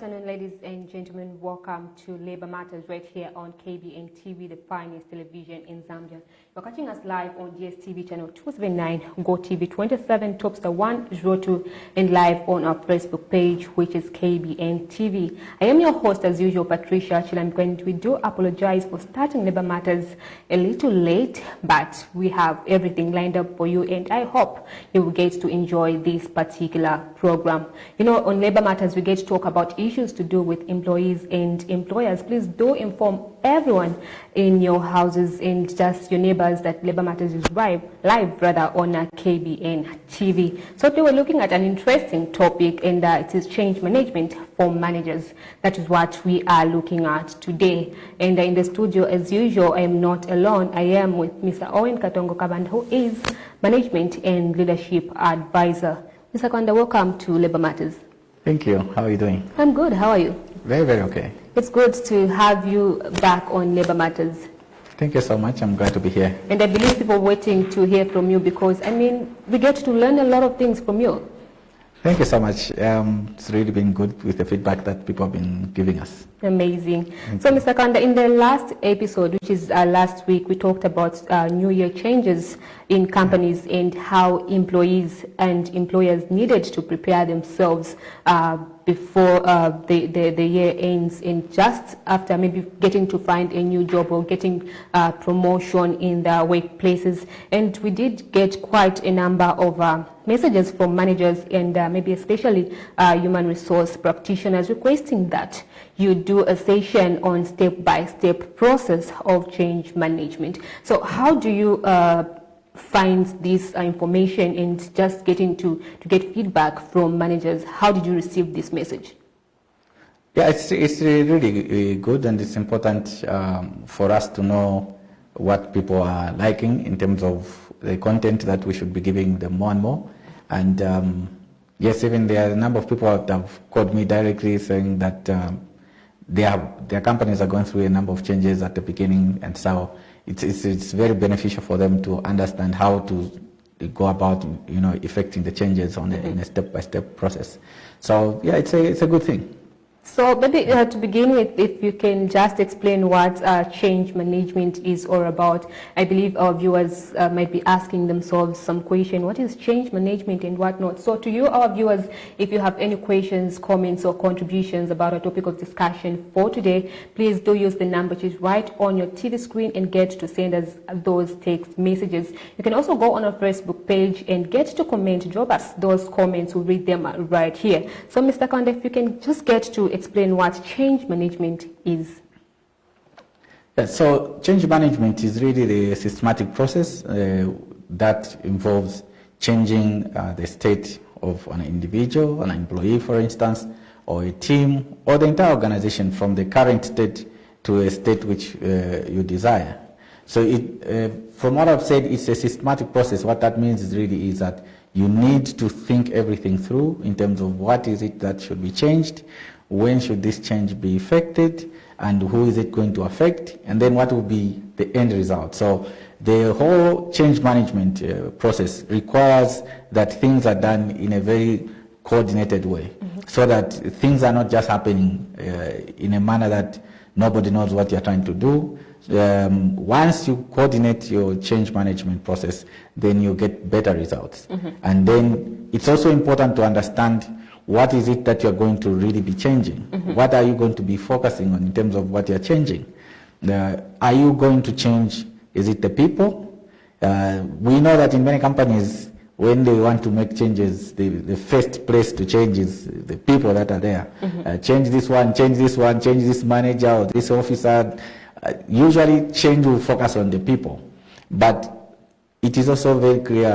afternoon, ladies and gentlemen. Welcome to Labor Matters right here on KBN TV, the finest television in Zambia. You're catching us live on DSTV channel 279, Go TV 27, Topstar 102, and live on our Facebook page, which is KBN TV. I am your host, as usual, Patricia Chilamkwen. We do apologize for starting Labor Matters a little late, but we have everything lined up for you, and I hope you will get to enjoy this particular program. You know, on Labor Matters, we get to talk about issues to do with employees and employers. Please do inform everyone in your houses and just your neighbors that Labor Matters is live on KBN TV. So today we're looking at an interesting topic, and it is change management for managers. That is what we are looking at today. And in the studio, as usual, I am not alone. I am with Mr. Owen Katongo Kabanda, who is Management and Leadership Advisor. Mr. Kabanda, welcome to Labor Matters. Thank you. How are you doing? I'm good. How are you? Very, very okay. It's good to have you back on Labor Matters. Thank you so much. I'm glad to be here. And I believe people are waiting to hear from you because, I mean, we get to learn a lot of things from you. Thank you so much. It's really been good with the feedback that people have been giving us. Amazing. So, Mr. Kanda, in the last episode, which is last week, we talked about New Year changes in companies and how employees and employers needed to prepare themselves before the year ends, and just after maybe getting to find a new job or getting promotion in their workplaces. And we did get quite a number of messages from managers and maybe especially human resource practitioners requesting that you do a session on step-by-step process of change management. So how do you find this information and just getting to get feedback from managers? How did you receive this message? Yeah, it's really good, and it's important for us to know what people are liking in terms of the content that we should be giving them more and more. And yes, even there are a number of people that have called me directly saying that their companies are going through a number of changes at the beginning, and so it's very beneficial for them to understand how to go about, you know, effecting the changes on in a step-by-step process. So yeah, it's a good thing. So maybe to begin with, if you can just explain what change management is all about. I believe our viewers might be asking themselves some question. What is change management and what not? So to you, our viewers, if you have any questions, comments or contributions about our topic of discussion for today, please do use the number which is right on your TV screen and get to send us those text messages. You can also go on our Facebook page and get to comment, drop us those comments. We'll read them right here. So Mr. Kanda, if you can just get to explain what change management is. Yeah, so change management is really the systematic process that involves changing the state of an individual, an employee, for instance, or a team, or the entire organization from the current state to a state which you desire. So from what I've said, it's a systematic process. What that means is really is that you need to think everything through in terms of what is it that should be changed, when should this change be effected, and who is it going to affect, and then what will be the end result. So the whole change management process requires that things are done in a very coordinated way, so that things are not just happening in a manner that nobody knows what you're trying to do. Once you coordinate your change management process, then you get better results. And then it's also important to understand what is it that you're going to really be changing? What are you going to be focusing on in terms of what you're changing? Are you going to change, is it the people? We know that in many companies, when they want to make changes, the first place to change is the people that are there. Change this one, change this manager or this officer. Usually change will focus on the people. But it is also very clear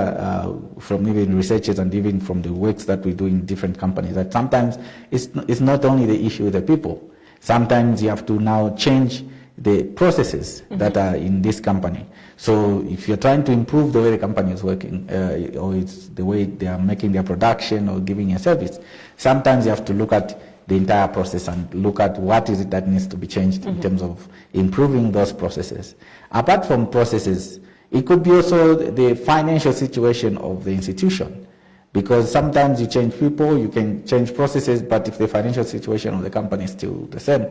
from even researchers and even from the works that we do in different companies that sometimes it's not only the issue with the people. Sometimes you have to now change the processes that are in this company. So if you're trying to improve the way the company is working, or it's the way they are making their production or giving a service, sometimes you have to look at the entire process and look at what is it that needs to be changed in terms of improving those processes. Apart from processes, it could be also the financial situation of the institution. Because sometimes you change people, you can change processes, but if the financial situation of the company is still the same,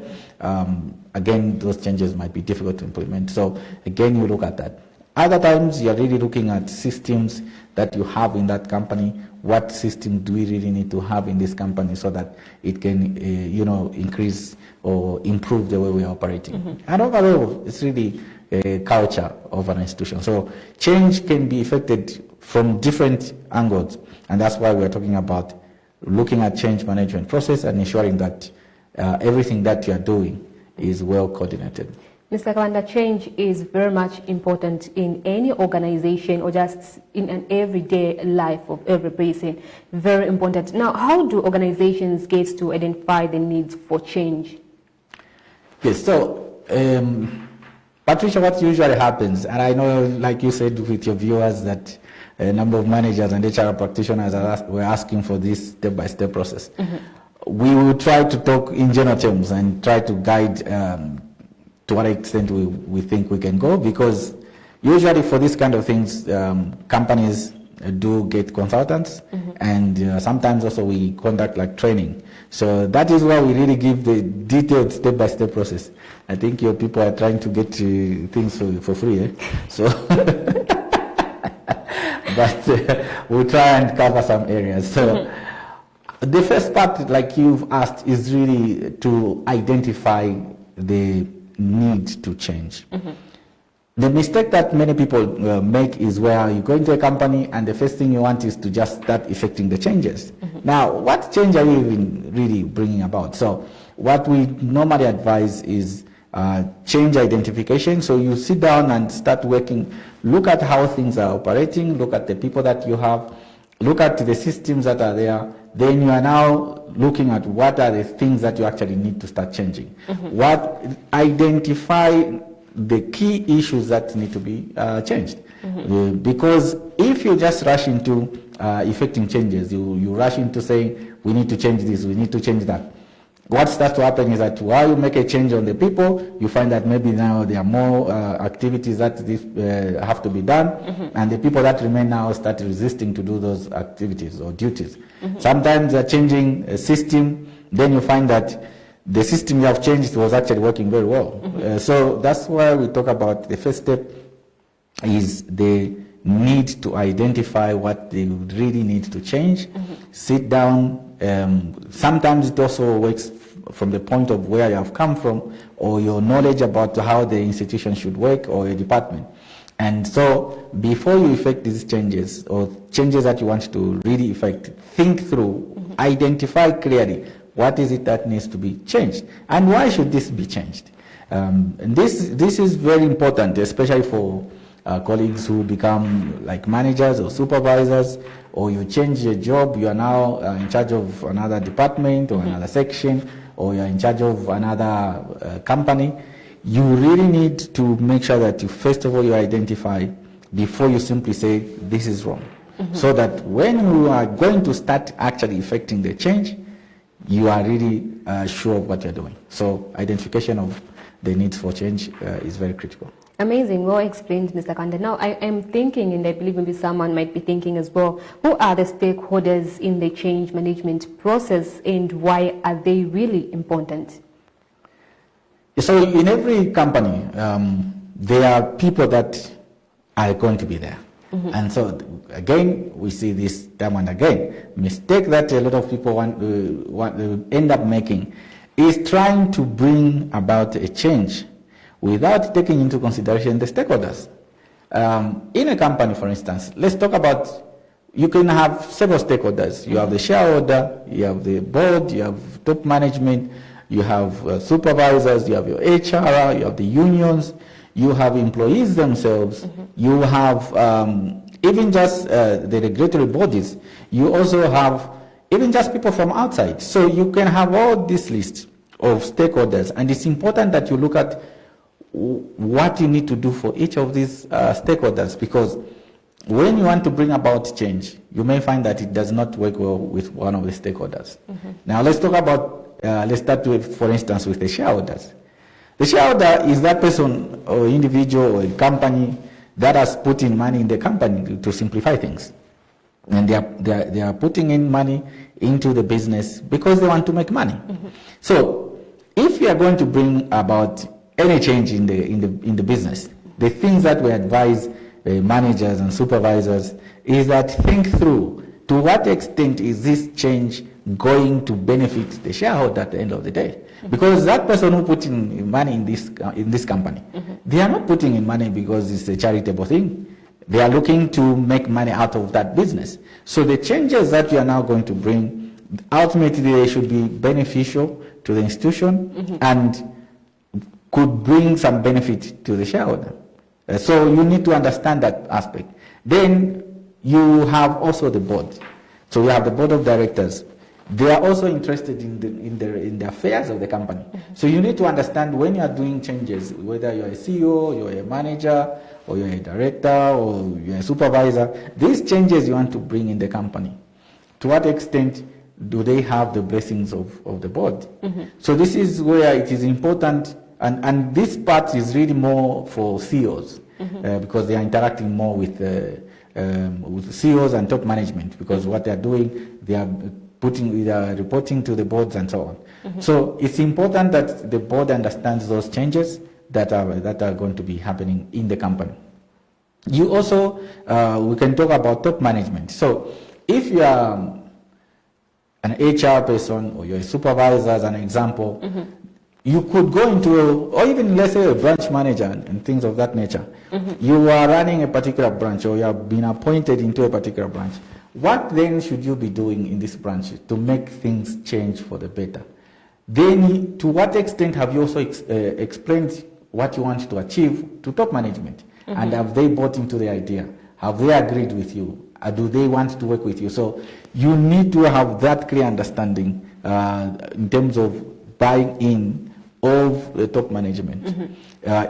again, those changes might be difficult to implement. So again, you look at that. Other times, you're really looking at systems that you have in that company. What system do we really need to have in this company so that it can, increase or improve the way we are operating? And overall, it's really a culture of an institution. So change can be effected from different angles, and that's why we're talking about looking at change management process and ensuring that everything that you are doing is well coordinated. Mr. Kabanda, change is very much important in any organization or just in an everyday life of every person. Very important. Now, how do organizations get to identify the needs for change? Yes, so Patricia, what usually happens, and I know, like you said with your viewers, that a number of managers and HR practitioners were asking for this step-by-step process. We will try to talk in general terms and try to guide to what extent we think we can go, because usually for these kind of things, companies do get consultants, and sometimes also we conduct like training. So that is why we really give the detailed step-by-step process. I think your people are trying to get things for free, eh? So, but we'll try and cover some areas. So the first part, like you've asked, is really to identify the need to change. The mistake that many people make is where you go into a company and the first thing you want is to just start effecting the changes. Now, what change are you even really bringing about? So what we normally advise is change identification. So you sit down and start working, look at how things are operating, look at the people that you have, look at the systems that are there. Then you are now looking at what are the things that you actually need to start changing. Identify the key issues that need to be changed. Because if you just rush into effecting changes, you rush into saying, we need to change this, we need to change that. What starts to happen is that while you make a change on the people, you find that maybe now there are more activities that have to be done, and the people that remain now start resisting to do those activities or duties. Sometimes they're changing a system, then you find that the system you have changed was actually working very well. So that's why we talk about the first step is the need to identify what they really need to change. Sit down. Sometimes it also works from the point of where you have come from or your knowledge about how the institution should work or a department. And so before you effect these changes or changes that you want to really effect, think through, identify clearly what is it that needs to be changed and why should this be changed. And this is very important, especially for colleagues who become like managers or supervisors, or you change your job, you are now in charge of another department or another section, or you are in charge of another company. You really need to make sure that you, first of all, you identify before you simply say this is wrong. So that when you are going to start actually effecting the change, you are really sure of what you're doing. So identification of the needs for change is very critical. Amazing, well explained, Mr. Kabanda. Now, I am thinking, and I believe maybe someone might be thinking as well, who are the stakeholders in the change management process and why are they really important? So in every company, there are people that are going to be there. And so, again, we see this time and again. Mistake that a lot of people end up making is trying to bring about a change without taking into consideration the stakeholders. In a company, for instance, let's talk about, you can have several stakeholders. You have the shareholder, you have the board, you have top management, you have supervisors, you have your HR, you have the unions, you have employees themselves, you have even just the regulatory bodies, you also have even just people from outside. So you can have all this list of stakeholders, and it's important that you look at what you need to do for each of these stakeholders, because when you want to bring about change, you may find that it does not work well with one of the stakeholders. Now let's talk about, let's start with, for instance, with the shareholders. The shareholder is that person or individual or a company that has put in money in the company to simplify things. And they are putting in money into the business because they want to make money. So if we are going to bring about any change in the business, the things that we advise managers and supervisors is that think through to what extent is this change going to benefit the shareholder at the end of the day. Because that person who put in money in this company, they are not putting in money because it's a charitable thing. They are looking to make money out of that business. So the changes that we are now going to bring, ultimately they should be beneficial to the institution and could bring some benefit to the shareholder. So you need to understand that aspect. Then you have also the board. So you have the board of directors. They are also interested in the affairs of the company. So you need to understand when you are doing changes, whether you're a CEO, you're a manager, or you're a director, or you're a supervisor, these changes you want to bring in the company, to what extent do they have the blessings of the board? So this is where it is important, and this part is really more for CEOs, because they are interacting more with CEOs and top management, because what they are doing, they are reporting to the boards and so on. So it's important that the board understands those changes that are going to be happening in the company. You also, we can talk about top management. So if you are an HR person or you're a supervisor, as an example, you could go into, or even let's say a branch manager and things of that nature. You are running a particular branch, or you have been appointed into a particular branch. What then should you be doing in this branch to make things change for the better? Then to what extent have you also explained what you want to achieve to top management? And have they bought into the idea? Have they agreed with you? Do they want to work with you? So you need to have that clear understanding in terms of buying in of the top management.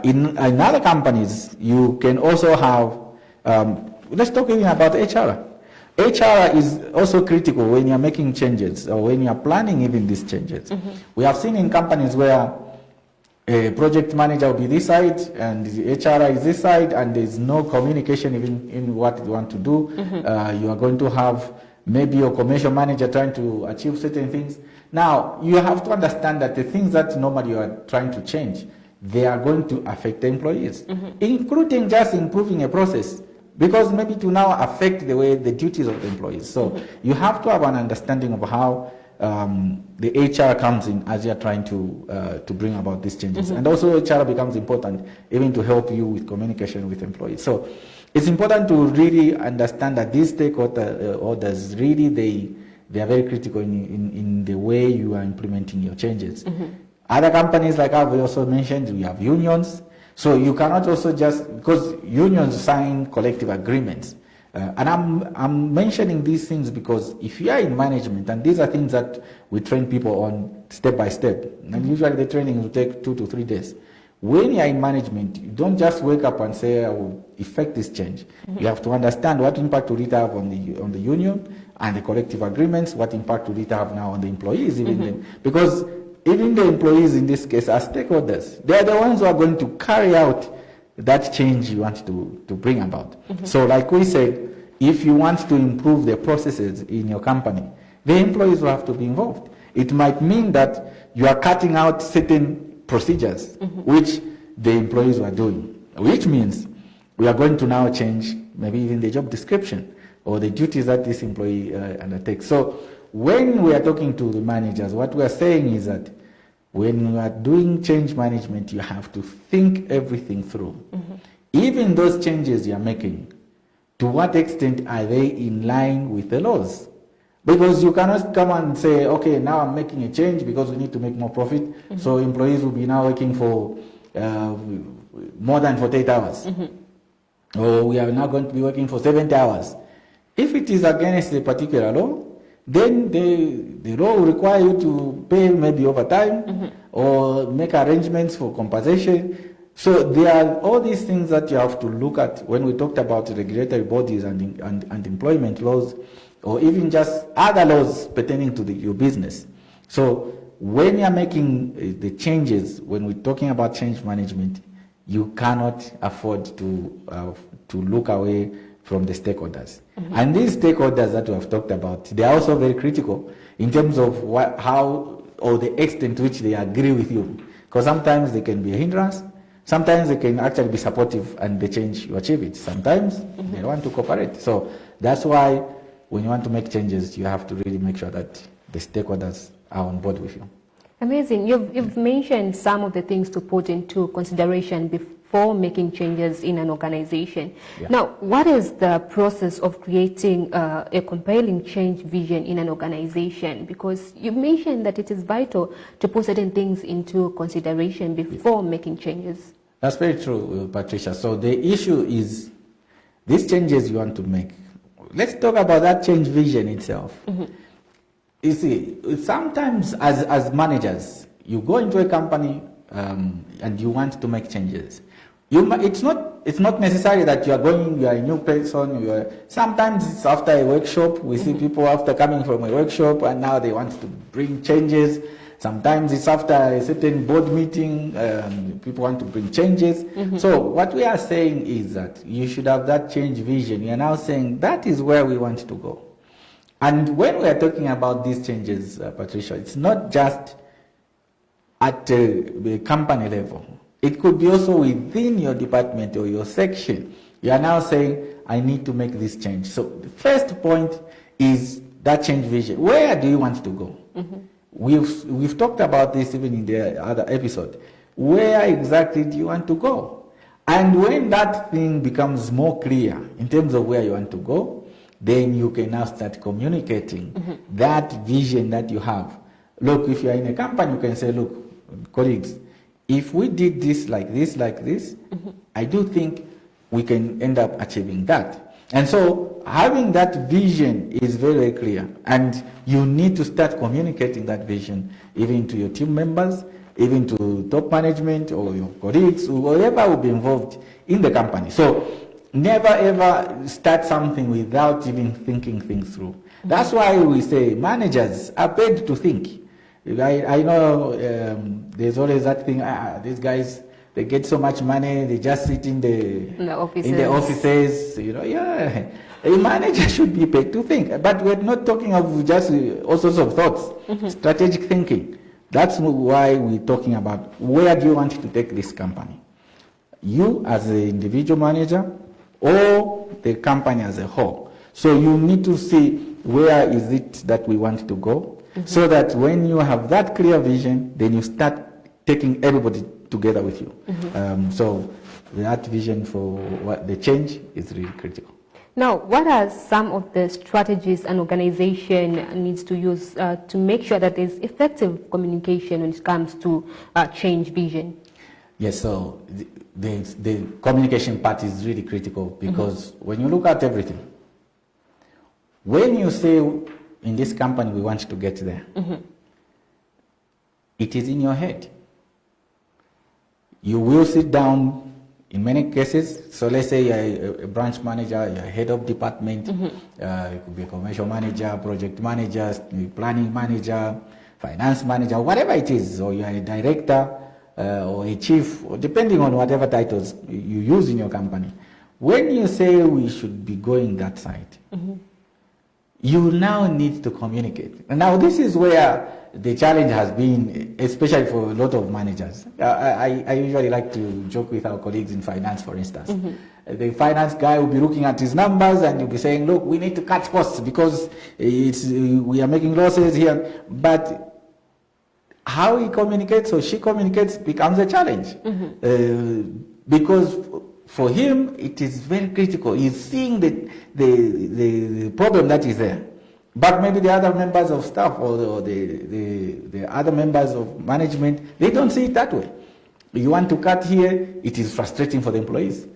In other companies, you can also have, let's talk even about HR. HR is also critical when you're making changes or when you're planning even these changes. We have seen in companies where a project manager will be this side and the HR is this side, and there's no communication even in what you want to do. You are going to have maybe your commercial manager trying to achieve certain things. Now, you have to understand that the things that normally you are trying to change, they are going to affect the employees, including just improving a process, because maybe to now affect the way the duties of the employees. So you have to have an understanding of how the HR comes in as you're trying to bring about these changes. And also HR becomes important even to help you with communication with employees. So it's important to really understand that these stakeholders really, they are very critical in the way you are implementing your changes. Other companies, like I've also mentioned, we have unions. So you cannot also just, because unions sign collective agreements. And I'm mentioning these things because if you are in management, and these are things that we train people on step by step, and usually the training will take 2 to 3 days. When you are in management, you don't just wake up and say, I will effect this change. You have to understand what impact will it have on the union and the collective agreements, what impact will it have now on the employees, even them. Because even the employees in this case are stakeholders. They are the ones who are going to carry out that change you want to bring about. So like we said, if you want to improve the processes in your company, the employees will have to be involved. It might mean that you are cutting out certain procedures which the employees were doing, which means we are going to now change maybe even the job description or the duties that this employee undertakes. So when we are talking to the managers, what we are saying is that when you are doing change management, you have to think everything through. Even those changes you are making, to what extent are they in line with the laws? Because you cannot come and say, okay, now I'm making a change because we need to make more profit, so employees will be now working for more than 48 hours. Or we are now going to be working for 70 hours. If it is against a particular law, then the law will require you to pay maybe overtime or make arrangements for compensation. So there are all these things that you have to look at when we talked about regulatory bodies and employment laws, or even just other laws pertaining to your business. So when you're making the changes, when we're talking about change management, you cannot afford to look away from the stakeholders. And these stakeholders that we have talked about, they are also very critical in terms of how or the extent to which they agree with you. Because sometimes they can be a hindrance, sometimes they can actually be supportive and the change you achieve it. Sometimes they want to cooperate. So that's why when you want to make changes, you have to really make sure that the stakeholders are on board with you. Amazing. You've mentioned some of the things to put into consideration before making changes in an organization. Yeah. Now, what is the process of creating a compelling change vision in an organization? Because you mentioned that it is vital to put certain things into consideration before making changes. That's very true, Patricia. So the issue is these changes you want to make. Let's talk about that change vision itself. You see, sometimes as managers, you go into a company and you want to make changes. It's not necessary that you are a new person. Sometimes it's after a workshop. We see people after coming from a workshop and now they want to bring changes. Sometimes it's after a certain board meeting, people want to bring changes. So what we are saying is that you should have that change vision. We are now saying that is where we want to go. And when we are talking about these changes, Patricia, it's not just at the company level. It could be also within your department or your section. You are now saying, I need to make this change. So the first point is that change vision. Where do you want to go? We've talked about this even in the other episode. Where exactly do you want to go? And when that thing becomes more clear in terms of where you want to go, then you can now start communicating that vision that you have. Look, if you are in a company, you can say, look, colleagues, if we did this, like this, I do think we can end up achieving that. And so having that vision is very, very clear. And you need to start communicating that vision even to your team members, even to top management or your colleagues, whoever will be involved in the company. So never ever start something without even thinking things through. That's why we say managers are paid to think. I know there's always that thing, these guys, they get so much money, they just sit in the offices. A manager should be paid to think. But we're not talking of just all sorts of thoughts, strategic thinking. That's why we're talking about where do you want to take this company? You as an individual manager or the company as a whole. So you need to see where is it that we want to go, so that when you have that clear vision, then you start taking everybody together with you. So that vision for what the change is really critical. Now, what are some of the strategies an organization needs to use to make sure that there's effective communication when it comes to change vision? Yes, so the communication part is really critical because when you look at everything, when you say in this company we want to get there, it is in your head. You will sit down in many cases. So let's say you're a branch manager, you're a head of department, you could be a commercial manager, project manager, planning manager, finance manager, whatever it is, or you're a director or a chief, or depending on whatever titles you use in your company. When you say we should be going that side, you now need to communicate. And now this is where the challenge has been, especially for a lot of managers. I usually like to joke with our colleagues in finance, for instance. The finance guy will be looking at his numbers and he'll be saying, look, we need to cut costs because we are making losses here. But how he communicates or she communicates becomes a challenge. Because for him, it is very critical. He's seeing the problem that is there. But maybe the other members of staff or the other members of management, they don't see it that way. You want to cut here, it is frustrating for the employees.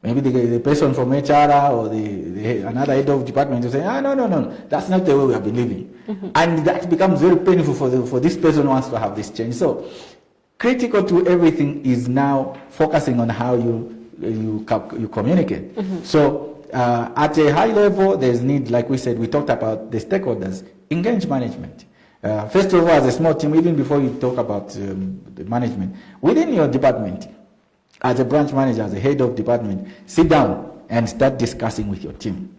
Maybe the person from HR or another head of department will say, no, that's not the way we have been living. And that becomes very painful for this person who wants to have this change. So critical to everything is now focusing on how you communicate. So at a high level, there's need, like we said, we talked about the stakeholders, engage management. First of all, as a small team, even before you talk about the management, within your department, as a branch manager, as a head of department, sit down and start discussing with your team.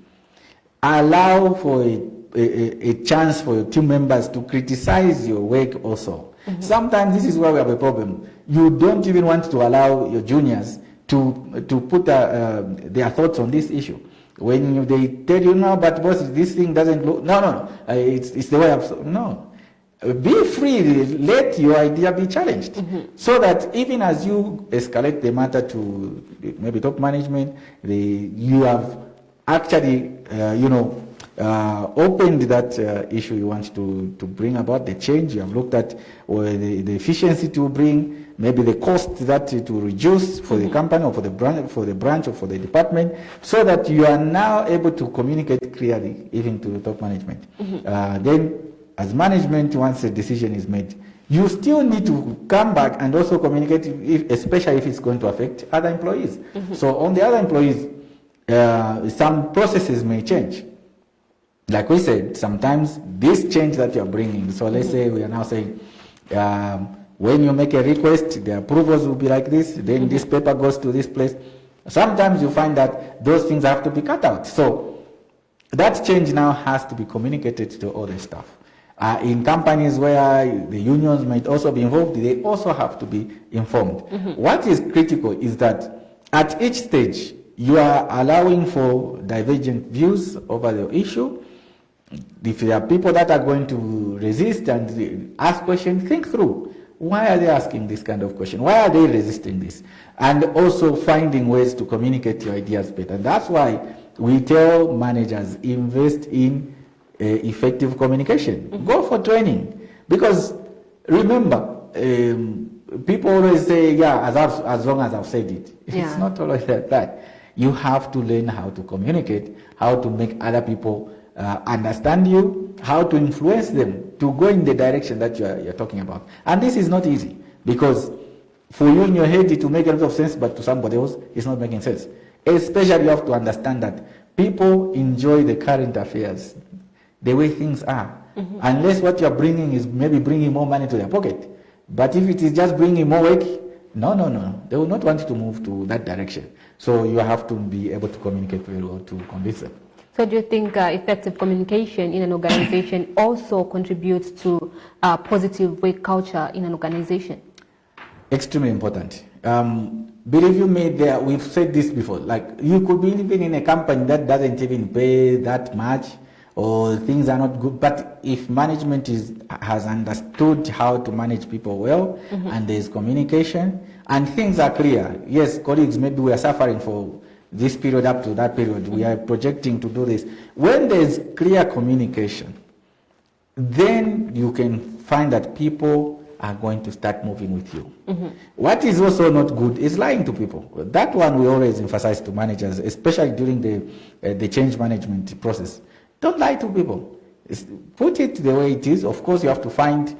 Allow for a chance for your team members to criticize your work also. Sometimes this is where we have a problem. You don't even want to allow your juniors to put their thoughts on this issue. When they tell you, no, but boss, this thing doesn't look, no, it's the way of, no. Be free, let your idea be challenged. So that even as you escalate the matter to maybe top management, you have actually, opened that issue you want to bring about the change. You have looked at the efficiency to bring, maybe the cost that it will reduce for the company or for the branch or for the department, so that you are now able to communicate clearly even to the top management. Then, as management, once a decision is made, you still need to come back and also communicate, especially if it's going to affect other employees. So on the other employees, some processes may change. Like we said, sometimes this change that you're bringing, so let's say we are now saying, when you make a request, the approvals will be like this, then this paper goes to this place. Sometimes you find that those things have to be cut out. So that change now has to be communicated to all the staff. In companies where the unions might also be involved, they also have to be informed. What is critical is that at each stage, you are allowing for divergent views over the issue. If there are people that are going to resist and ask questions, think through. Why are they asking this kind of question? Why are they resisting this? And also finding ways to communicate your ideas better. And that's why we tell managers, invest in effective communication. Go for training. Because remember, people always say, yeah, as long as I've said it. Yeah. It's not always like that. You have to learn how to communicate, how to make other people understand you, how to influence them to go in the direction that you're talking about. And this is not easy, because for you in your head it will make a lot of sense, but to somebody else it's not making sense. Especially you have to understand that people enjoy the current affairs, the way things are, unless what you're bringing is maybe bringing more money to their pocket. But if it is just bringing more work, no, they will not want to move to that direction. So you have to be able to communicate very well to convince them. So do you think effective communication in an organization also contributes to positive work culture in an organization? Extremely important. Believe you me, we've said this before, like you could be living in a company that doesn't even pay that much, or things are not good, but if management has understood how to manage people well, and there's communication, and things are clear. Yes, colleagues, maybe we are suffering for this period up to that period, we are projecting to do this. When there's clear communication, then you can find that people are going to start moving with you. What is also not good is lying to people. That one we always emphasize to managers, especially during the change management process. Don't lie to people. Put it the way it is. Of course, you have to find,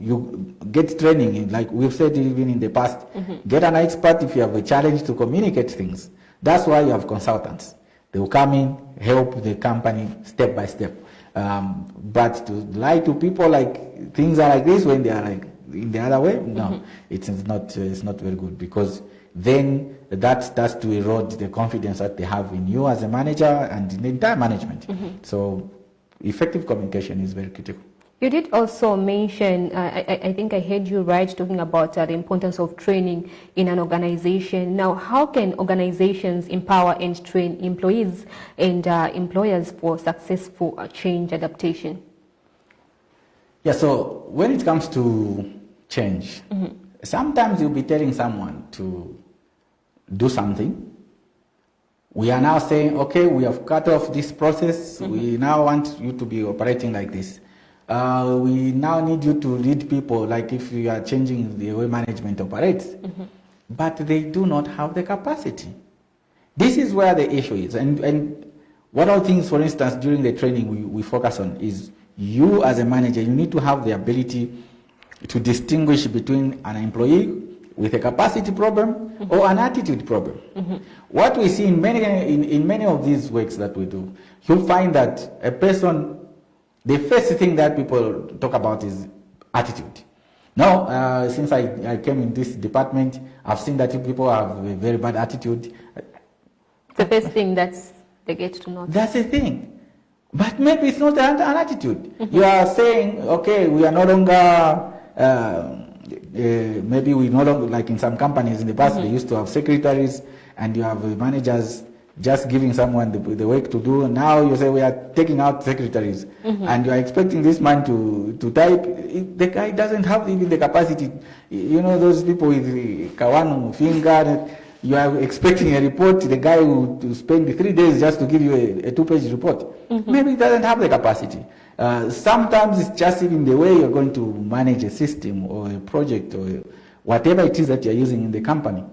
you get training, like we've said even in the past. Get an expert if you have a challenge to communicate things. That's why you have consultants. They will come in, help the company step by step. But to lie to people like things are like this when they are like in the other way, no, it's not very good, because then that starts to erode the confidence that they have in you as a manager and in the entire management. So effective communication is very critical. You did also mention, I think I heard you right, talking about the importance of training in an organization. Now, how can organizations empower and train employees and employers for successful change adaptation? Yeah, so when it comes to change, sometimes you'll be telling someone to do something. We are now saying, okay, we have cut off this process. We now want you to be operating like this. We now need you to lead people, like if you are changing the way management operates. But they do not have the capacity. This is where the issue is. And one of the things, for instance, during the training we focus on is you as a manager, you need to have the ability to distinguish between an employee with a capacity problem or an attitude problem. What we see in many of these works that we do, you'll find that a person, the first thing that people talk about is attitude. Now, since I came in this department, I've seen that people have a very bad attitude. the first thing that's they get to know. That's the thing. But maybe it's not an attitude. You are saying, okay, we are no longer, maybe we no longer, like in some companies in the past, they used to have secretaries and you have managers just giving someone the work to do. Now you say we are taking out secretaries and you are expecting this man to type. The guy doesn't have even the capacity. You know, those people with the Kawano finger, you are expecting a report, the guy will spend 3 days just to give you a 2-page report. Maybe he doesn't have the capacity. Sometimes it's just even the way you're going to manage a system or a project or whatever it is that you're using in the company.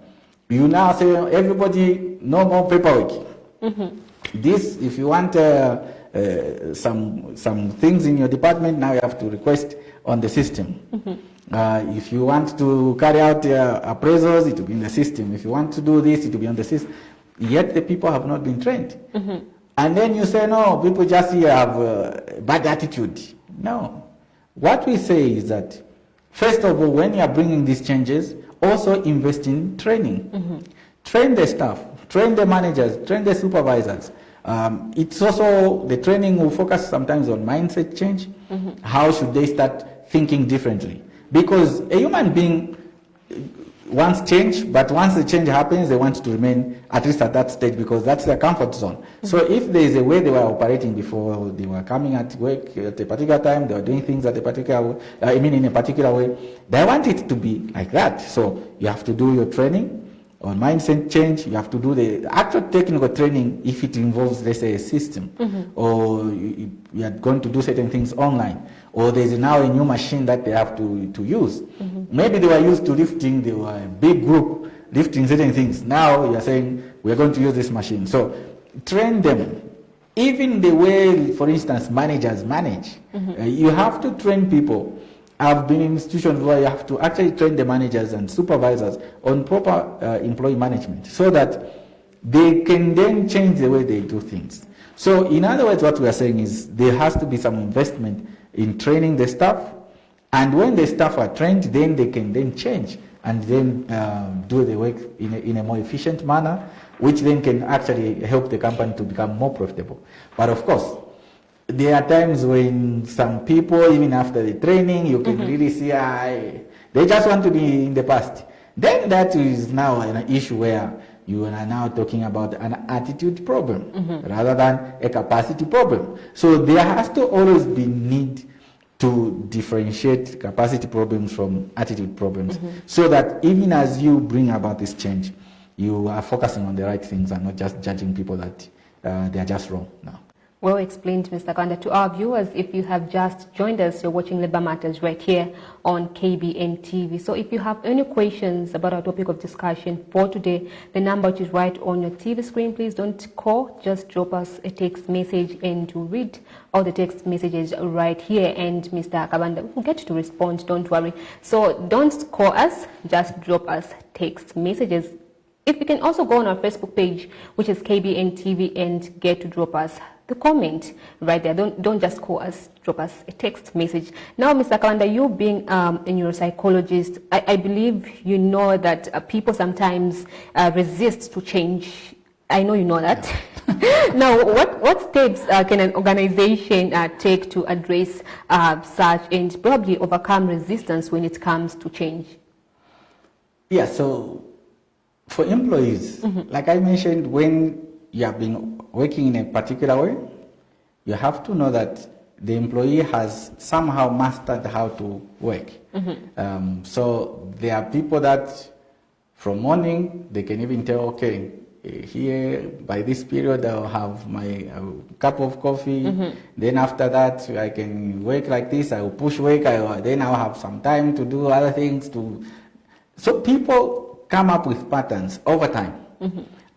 You now say, everybody, no more paperwork. This, if you want some things in your department, now you have to request on the system. If you want to carry out appraisals, it will be in the system. If you want to do this, it will be on the system. Yet the people have not been trained. And then you say, no, people just here have bad attitude. No. What we say is that, first of all, when you are bringing these changes, also invest in training. Train the staff, train the managers, train the supervisors. It's also, the training will focus sometimes on mindset change. How should they start thinking differently? Because a human being wants change, but once the change happens, they want to remain at least at that stage because that's their comfort zone. So if there is a way they were operating before, they were coming at work at a particular time, they were doing things at a particular way, in a particular way, they want it to be like that. So you have to do your training on mindset change. You have to do the actual technical training if it involves, let's say, a system, or you are going to do certain things online, or there's now a new machine that they have to use. Maybe they were used to lifting, they were a big group lifting certain things. Now you're saying, we're going to use this machine. So train them. Even the way, for instance, managers manage, you have to train people. I've been in institutions where you have to actually train the managers and supervisors on proper employee management so that they can then change the way they do things. So in other words, what we are saying is there has to be some investment in training the staff, and when the staff are trained, then they can then change and then do the work in a more efficient manner, which then can actually help the company to become more profitable. But of course, there are times when some people, even after the training, you can really see they just want to be in the past. Then that is now an issue where you are now talking about an attitude problem rather than a capacity problem. So there has to always be need to differentiate capacity problems from attitude problems so that even as you bring about this change, you are focusing on the right things and not just judging people that they are just wrong now. Well explained, Mr. Kabanda. To our viewers, if you have just joined us, you're watching Labour Matters right here on KBN TV. So if you have any questions about our topic of discussion for today, the number which is right on your TV screen, please don't call, just drop us a text message and to read all the text messages right here. And Mr. Kabanda will get to respond, don't worry. So don't call us, just drop us text messages. If you can also go on our Facebook page, which is KBN TV, and get to drop us the comment right there. Don't just call us, drop us a text message. Now, Mr. Kabanda, you being a neuropsychologist, I believe you know that people sometimes resist to change. I know you know that. Now, what steps can an organization take to address such and probably overcome resistance when it comes to change? Yeah, so for employees, like I mentioned, when you have been working in a particular way, you have to know that the employee has somehow mastered how to work. So there are people that from morning, they can even tell, okay, here by this period I'll have my cup of coffee, then after that I can work like this, I will push work, then I'll have some time to do other things. So people come up with patterns over time.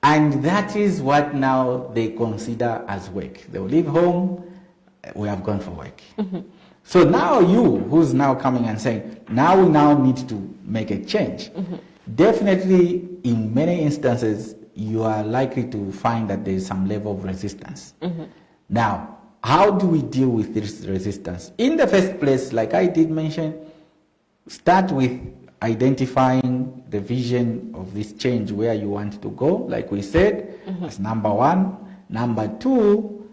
And that is what now they consider as work. They will leave home, we have gone for work. So now you, who's now coming and saying, now we now need to make a change. Definitely, in many instances, you are likely to find that there is some level of resistance. Now, how do we deal with this resistance? In the first place, like I did mention, start with identifying the vision of this change, where you want to go, like we said, as number one. Number two,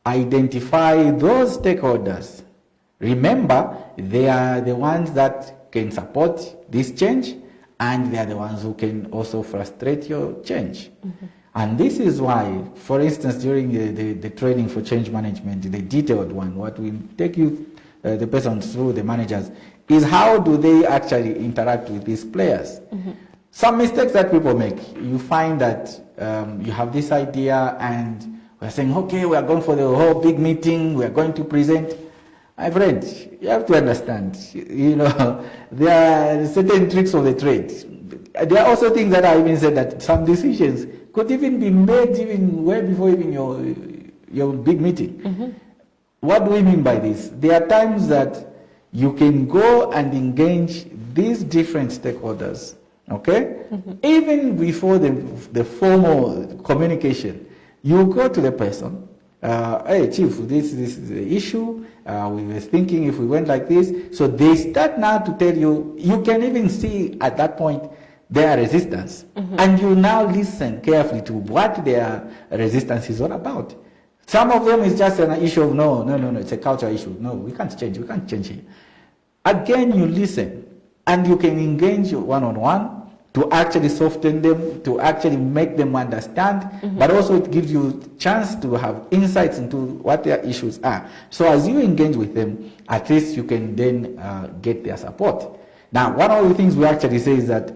identify those stakeholders. Remember, they are the ones that can support this change, and they are the ones who can also frustrate your change. And this is why, for instance, during the training for change management, the detailed one, what will take you, the person through, the managers, is how do they actually interact with these players. Some mistakes that people make, you find that you have this idea and we're saying, okay, we are going for the whole big meeting, we are going to present. My friend, you have to understand, there are certain tricks of the trade. There are also things that I even said that some decisions could even be made even way before even your big meeting. What do we mean by this? There are times that you can go and engage these different stakeholders, okay? Even before the formal communication, you go to the person, hey chief, this is the issue, we were thinking if we went like this. So they start now to tell you, you can even see at that point their resistance. And you now listen carefully to what their resistance is all about. Some of them is just an issue of no, it's a cultural issue. No, we can't change here. Again, you listen, and you can engage one-on-one to actually soften them, to actually make them understand, but also it gives you a chance to have insights into what their issues are. So as you engage with them, at least you can then get their support. Now, one of the things we actually say is that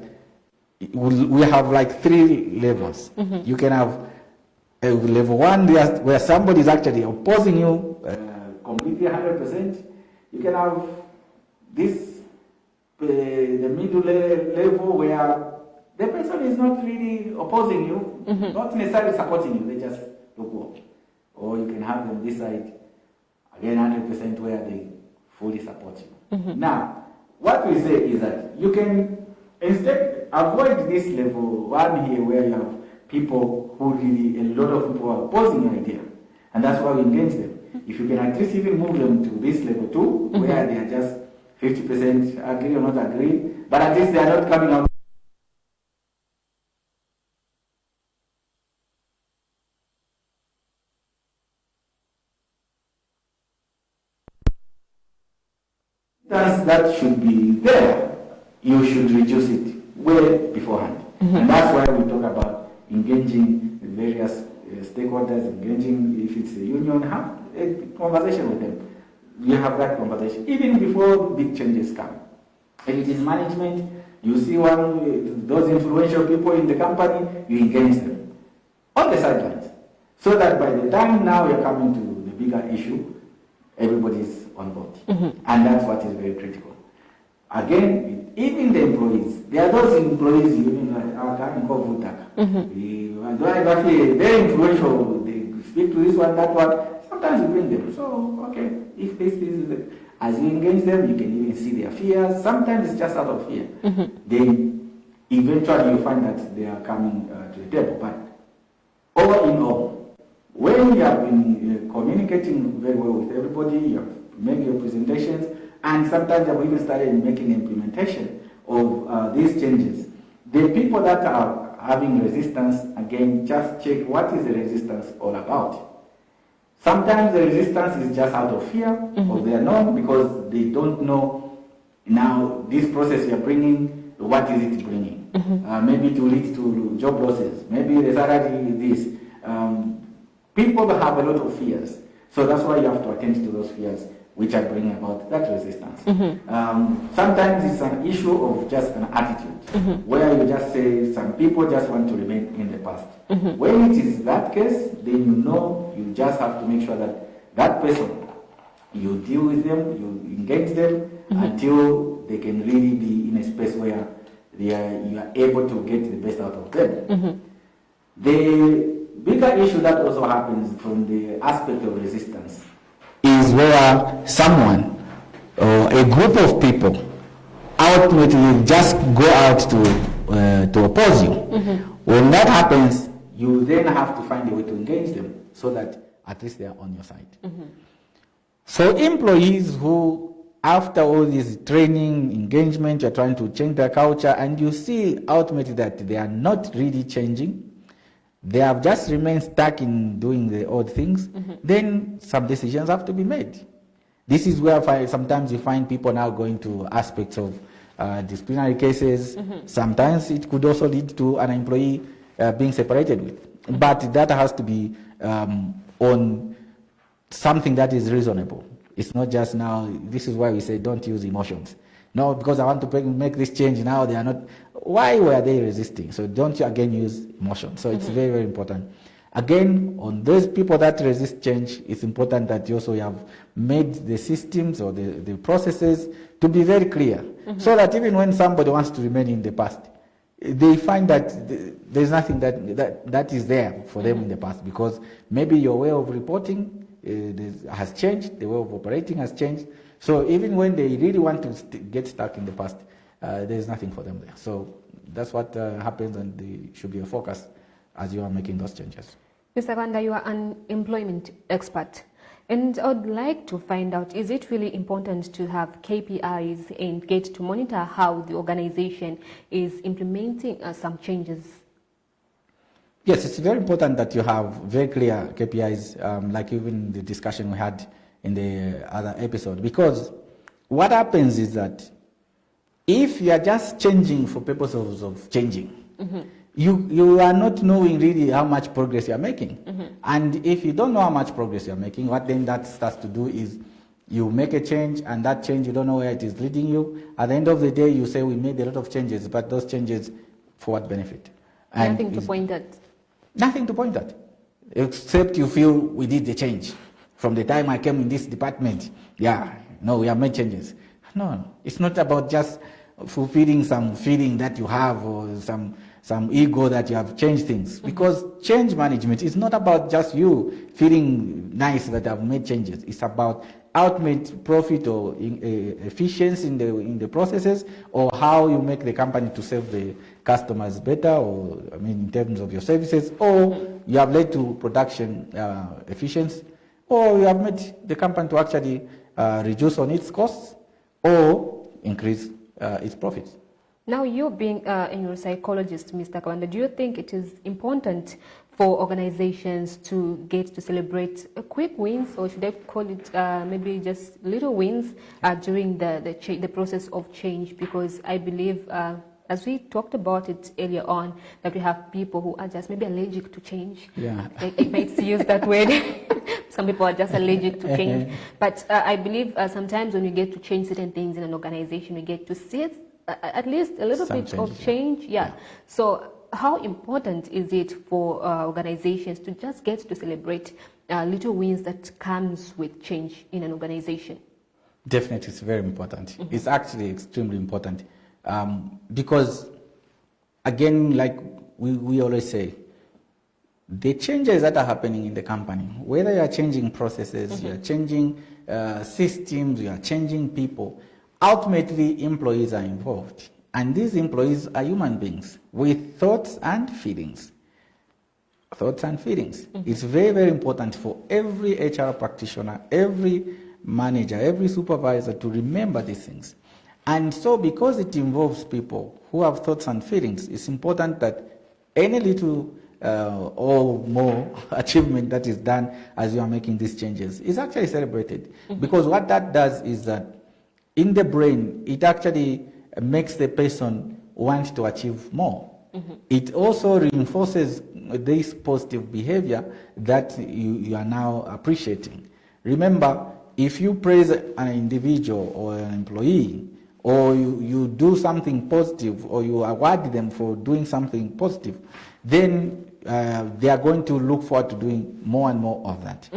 we have like 3 levels. You can have level 1 where somebody is actually opposing you completely 100%. You can have this the middle level where the person is not really opposing you, not necessarily supporting you, they just look. Or you can have them this side, again 100% where they fully support you. Now, what we say is that you can instead avoid this level 1 here where you have people who really, a lot of people are opposing your idea. And that's why we engage them. If you can at least even move them to this level 2, where they are just 50% agree or not agree, but at least they are not coming out. That should be there. You should reduce it way beforehand. And that's why we talk about engaging various stakeholders, engaging, if it's a union, have a conversation with them. You have that conversation even before big changes come. If it is management, you see those influential people in the company, you engage them on the sidelines, so that by the time now you're coming to the bigger issue, everybody's on board. And that's what is very critical. Again, even the employees, there are those employees even like our company called very influential. They speak to this one, that one. Sometimes you bring them. So, okay, if this is, as you engage them, you can even see their fears. Sometimes it's just out of fear. Then eventually you find that they are coming to the table. But all in all, when you have been communicating very well with everybody, you have made your presentations, and sometimes you have even started making implementation of these changes. The people that are having resistance, again, just check what is the resistance all about. Sometimes the resistance is just out of fear of the unknown, because they don't know now this process you're bringing, what is it bringing? Maybe to lead to job losses, maybe the salary is this. People have a lot of fears. So that's why you have to attend to those fears which are bringing about that resistance. Sometimes it's an issue of just an attitude, where you just say some people just want to remain in the past. When it is that case, then you just have to make sure that that person, you deal with them, you engage them until they can really be in a space where you are able to get the best out of them. The bigger issue that also happens from the aspect of resistance is where someone or a group of people ultimately just go out to oppose you. When that happens, you then have to find a way to engage them so that at least they are on your side. So employees who after all this training, engagement, you're trying to change their culture, and you see ultimately that they are not really changing, they have just remained stuck in doing the odd things, then some decisions have to be made. This is where sometimes you find people now going to aspects of disciplinary cases. Sometimes it could also lead to an employee being separated with. But that has to be on something that is reasonable. It's not just now, this is why we say don't use emotions. No, because I want to make this change now, they are not. Why were they resisting? So don't you again use emotion. So it's very, very important. Again, on those people that resist change, it's important that you also have made the systems or the processes to be very clear. So that even when somebody wants to remain in the past, they find that there's nothing that is there for them in the past, because maybe your way of reporting has changed, the way of operating has changed. So even when they really want to get stuck in the past, there's nothing for them there. So that's what happens, and there should be a focus as you are making those changes. Mr. Kabanda, you are an employment expert, and I would like to find out, is it really important to have KPIs and get to monitor how the organization is implementing some changes? Yes, it's very important that you have very clear KPIs, like even the discussion we had in the other episode, because what happens is that if you are just changing for purposes of changing, you are not knowing really how much progress you are making. And if you don't know how much progress you are making, what then that starts to do is you make a change, and that change you don't know where it is leading you. At the end of the day, you say we made a lot of changes, but those changes for what benefit? And nothing to point at. Nothing to point at, except you feel we did the change. From the time I came in this department, we have made changes. No, it's not about just fulfilling some feeling that you have or some ego that you have changed things. Because change management is not about just you feeling nice that I've made changes. It's about ultimate profit or efficiency in the processes, or how you make the company to serve the customers better, or in terms of your services, or you have led to production efficiency, or you have made the company to actually reduce on its costs or increase its profits. Now, you being a neuropsychologist, Mr. Kabanda, do you think it is important for organizations to get to celebrate quick wins, or should I call it maybe just little wins during the process of change? Because I believe, as we talked about it earlier on, that we have people who are just maybe allergic to change. Yeah. I might use that word. Some people are just allergic to change. But I believe sometimes when you get to change certain things in an organization, you get to see at least a little bit of change. Yeah. So how important is it for organizations to just get to celebrate little wins that comes with change in an organization? Definitely, it's very important. It's actually extremely important, because, again, like we always say, the changes that are happening in the company, whether you are changing processes, you are changing systems, you are changing people, ultimately employees are involved. And these employees are human beings with thoughts and feelings. Thoughts and feelings. It's very, very important for every HR practitioner, every manager, every supervisor to remember these things. And so, because it involves people who have thoughts and feelings, it's important that any little or more achievement that is done as you are making these changes is actually celebrated. Because what that does is that in the brain, it actually makes the person want to achieve more. It also reinforces this positive behavior that you are now appreciating. Remember, if you praise an individual or an employee, or you do something positive, or you award them for doing something positive, then they are going to look forward to doing more and more of that.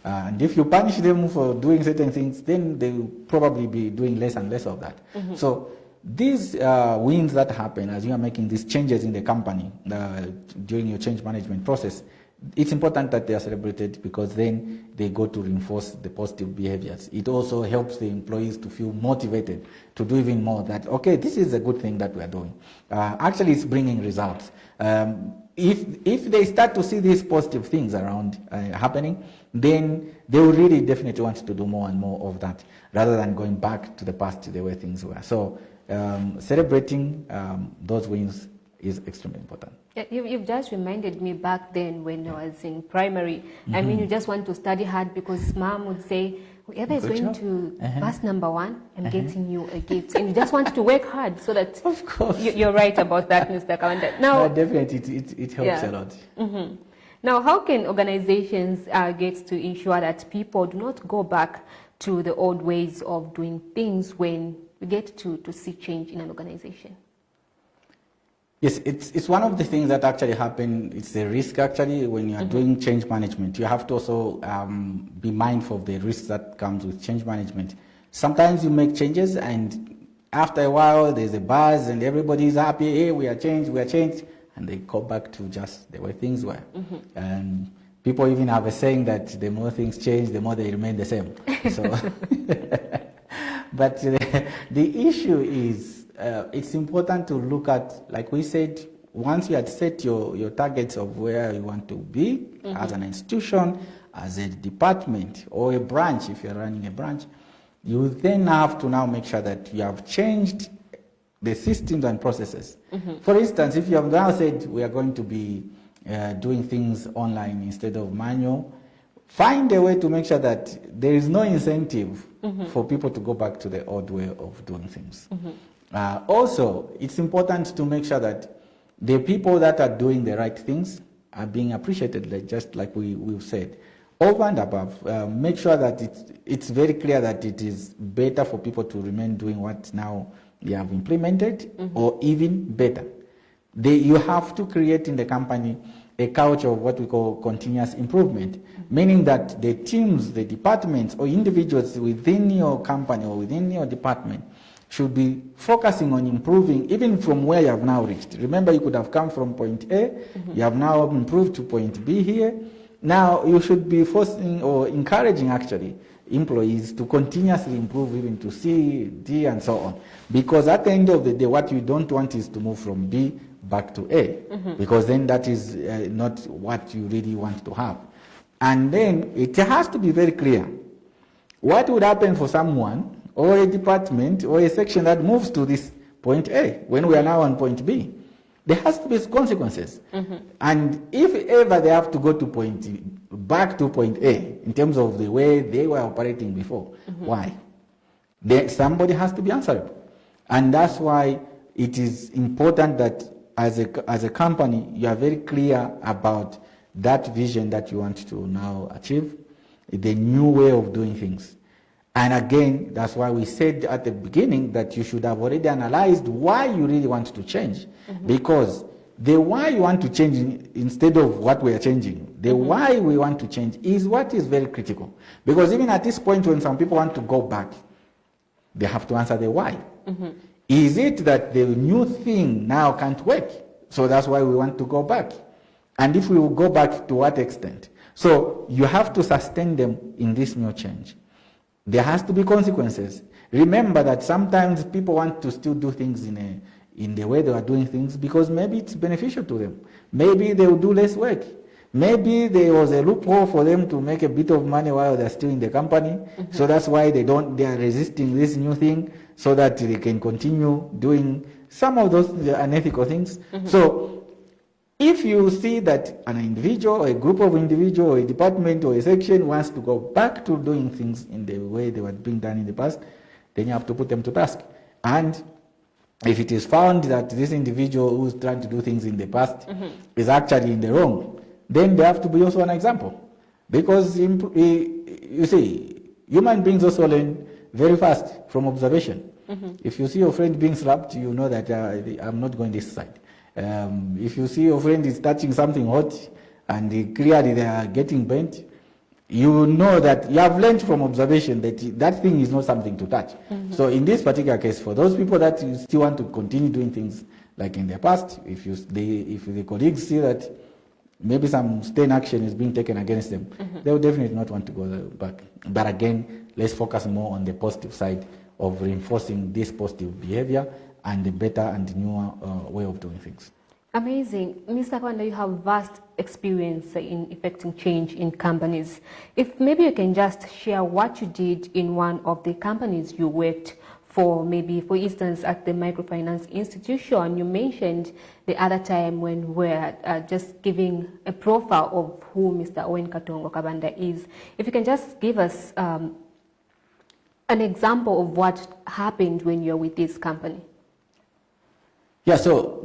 And if you punish them for doing certain things, then they will probably be doing less and less of that. So these wins that happen as you are making these changes in the company during your change management process, it's important that they are celebrated, because then they go to reinforce the positive behaviors. It also helps the employees to feel motivated to do even more, that, okay, this is a good thing that we are doing. Actually, it's bringing results. If they start to see these positive things around happening, then they will really definitely want to do more and more of that. rather than going back to the past the way things were. So celebrating those wins is extremely important. You've just reminded me back then when I was in primary. I mean, you just want to study hard because mom would say, whoever is going to pass number one, I'm getting you a gift. And you just want to work hard so that... Of course. You're right about that, Mr. Kabanda. Now, definitely, it helps a lot. Now, how can organizations get to ensure that people do not go back to the old ways of doing things when we get to see change in an organization? Yes, it's one of the things that actually happen. It's a risk actually when you are doing change management. You have to also be mindful of the risks that comes with change management. Sometimes you make changes and after a while there's a buzz and everybody's happy, hey, we are changed, and they go back to just the way things were. And people even have a saying that the more things change, the more they remain the same. So, but the issue is, it's important to look at, like we said, once you had set your targets of where you want to be as an institution, as a department or a branch, if you're running a branch, you then have to now make sure that you have changed the systems and processes. For instance, if you have now said we are going to be doing things online instead of manual, find a way to make sure that there is no incentive for people to go back to the old way of doing things. Also, it's important to make sure that the people that are doing the right things are being appreciated, just like we've said. Over and above, make sure that it's very clear that it is better for people to remain doing what now they have implemented, or even better. You have to create in the company a culture of what we call continuous improvement, meaning that the teams, the departments, or individuals within your company or within your department should be focusing on improving even from where you have now reached. Remember, you could have come from point A, you have now improved to point B here. Now you should be forcing or encouraging actually employees to continuously improve even to C, D, and so on. Because at the end of the day, what you don't want is to move from B back to A, because then that is not what you really want to have. And then it has to be very clear what would happen for someone or a department or a section that moves to this point A when we are now on point B. There has to be consequences. And if ever they have to go to back to point A in terms of the way they were operating before, why? Somebody has to be answerable. And that's why it is important that as a company, you are very clear about that vision that you want to now achieve, the new way of doing things. And again, that's why we said at the beginning that you should have already analyzed why you really want to change. Because the why you want to change instead of what we are changing, the why we want to change is what is very critical. Because even at this point when some people want to go back, they have to answer the why. Is it that the new thing now can't work? So that's why we want to go back. And if we will go back, to what extent? So you have to sustain them in this new change. There has to be consequences. Remember that sometimes people want to still do things in the way they are doing things because maybe it's beneficial to them. Maybe they will do less work. Maybe there was a loophole for them to make a bit of money while they're still in the company. So that's why they are resisting this new thing so that they can continue doing some of those unethical things. So if you see that an individual or a group of individuals or a department or a section wants to go back to doing things in the way they were being done in the past, then you have to put them to task. And if it is found that this individual who is trying to do things in the past is actually in the wrong, then they have to be also an example. Because you see, human beings also learn very fast from observation. If you see your friend being slapped, you know that I'm not going this side. If you see your friend is touching something hot and clearly they are getting burnt, you know that you have learned from observation that that thing is not something to touch. So in this particular case, for those people that still want to continue doing things like in the past, if the colleagues see that maybe some stern action is being taken against them, they will definitely not want to go back. But again, let's focus more on the positive side of reinforcing this positive behavior and the better and newer way of doing things. Amazing. Mr. Kabanda, you have vast experience in effecting change in companies. If maybe you can just share what you did in one of the companies you worked for, maybe for instance at the microfinance institution. You mentioned the other time when we're just giving a profile of who Mr. Owen Katongo Kabanda is. If you can just give us an example of what happened when you're with this company. Yeah, so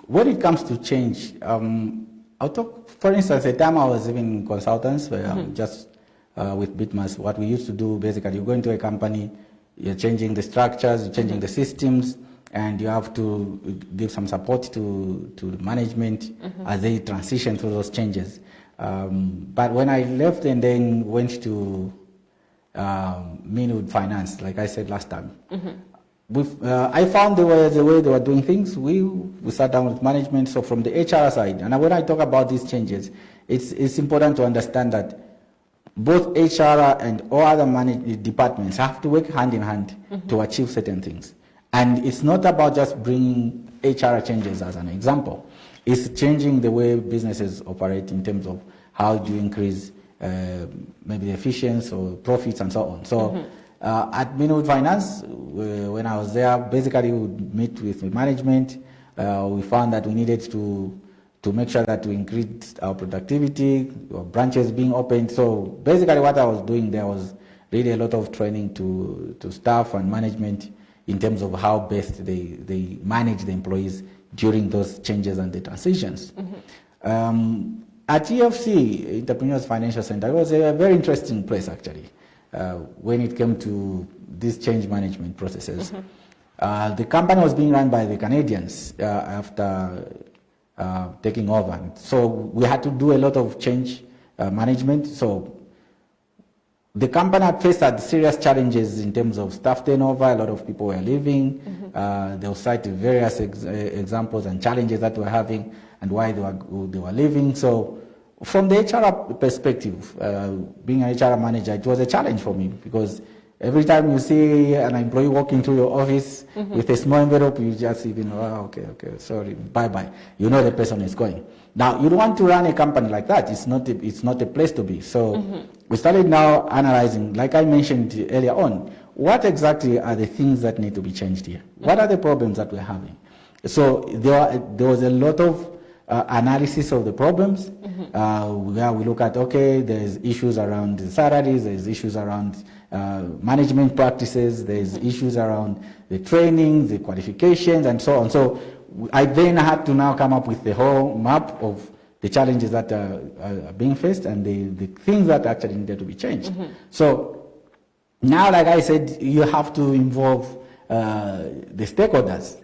when it comes to change, I'll talk, for instance, the time I was even in consultants, where just with Bitmas, what we used to do, basically, you go into a company, you're changing the structures, you're changing the systems, and you have to give some support to the management as they transition through those changes. But when I left and then went to Minwood Finance, like I said last time, I found the way they were doing things. We sat down with management. So from the HR side, and when I talk about these changes, it's important to understand that both HR and all other departments have to work hand in hand to achieve certain things. And it's not about just bringing HR changes as an example. It's changing the way businesses operate in terms of how do you increase maybe the efficiency or profits and so on. So at Minwood Finance, when I was there, basically we would meet with the management. We found that we needed to make sure that we increased our productivity, branches being opened. So basically what I was doing there was really a lot of training to staff and management in terms of how best they manage the employees during those changes and the transitions. At EFC, Entrepreneurs Financial Center, it was a very interesting place actually when it came to these change management processes. The company was being run by the Canadians after taking over. So we had to do a lot of change management. So the company had faced serious challenges in terms of staff turnover. A lot of people were leaving. They will cite various examples and challenges that we're having and why they were leaving. So from the HR perspective, being an HR manager, it was a challenge for me because every time you see an employee walking through your office with a small envelope, you just even, oh, okay, sorry, bye-bye. You know the person is going. Now, you don't want to run a company like that. It's not a place to be. So we started now analyzing, like I mentioned earlier on, what exactly are the things that need to be changed here? What are the problems that we're having? So there was a lot of analysis of the problems, where we look at, okay, there's issues around the salaries, there's issues around management practices, there's issues around the training, the qualifications, and so on. So I then had to now come up with the whole map of the challenges that are being faced and the things that actually needed to be changed. So now, like I said, you have to involve the stakeholders.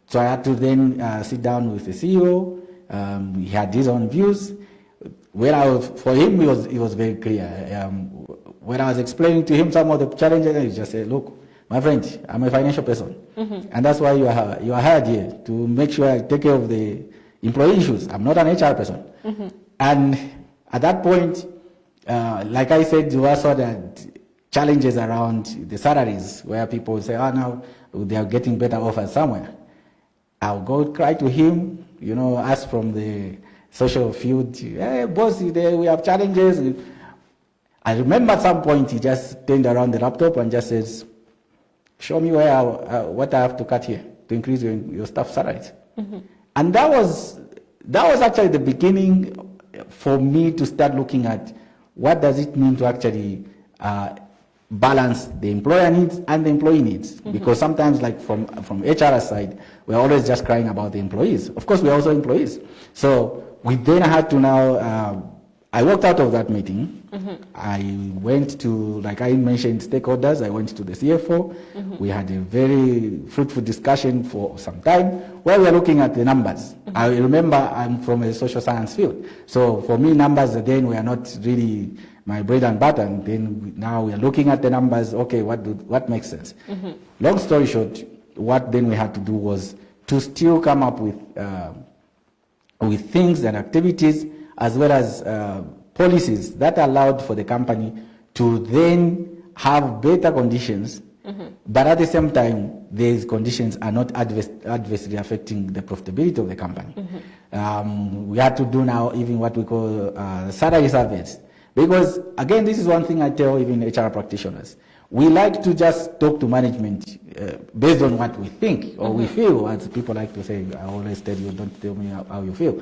So I had to then sit down with the CEO. He had his own views. For him, it was very clear. When I was explaining to him some of the challenges, he just said, look, my friend, I'm a financial person. And that's why you are hired here, to make sure I take care of the employee issues. I'm not an HR person. And at that point, like I said, there were sort of challenges around the salaries, where people say, oh, now they are getting better offers somewhere. I'll go cry to him, ask from the social field, hey, boss, we have challenges. I remember at some point he just turned around the laptop and just says, show me what I have to cut here to increase your staff salaries. And that was actually the beginning for me to start looking at what does it mean to actually balance the employer needs and the employee needs. Because sometimes, like from HR side, we're always just crying about the employees. Of course, we're also employees. So we then had to now, I walked out of that meeting. I went to, like I mentioned, stakeholders. I went to the CFO. We had a very fruitful discussion for some time where we were looking at the numbers. I remember I'm from a social science field. So for me, numbers then were not really my bread and butter. And then now we are looking at the numbers. Okay, what makes sense? Long story short, what then we had to do was to still come up with things and activities as well as policies that allowed for the company to then have better conditions But at the same time, these conditions are not adversely affecting the profitability of the company. We had to do now even what we call salary surveys. Because, again, this is one thing I tell even HR practitioners. We like to just talk to management based on what we think or we feel, as people like to say. I always tell you, don't tell me how you feel.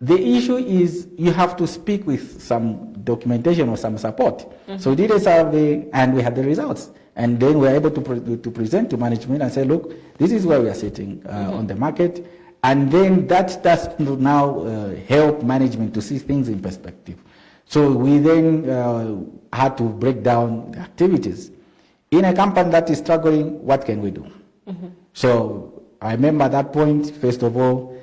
The issue is you have to speak with some documentation or some support. So we did a survey and we had the results. And then we were able to present to management and say, look, this is where we are sitting on the market. And then that does now help management to see things in perspective. So we then had to break down the activities. In a company that is struggling, what can we do? So I remember at that point, first of all,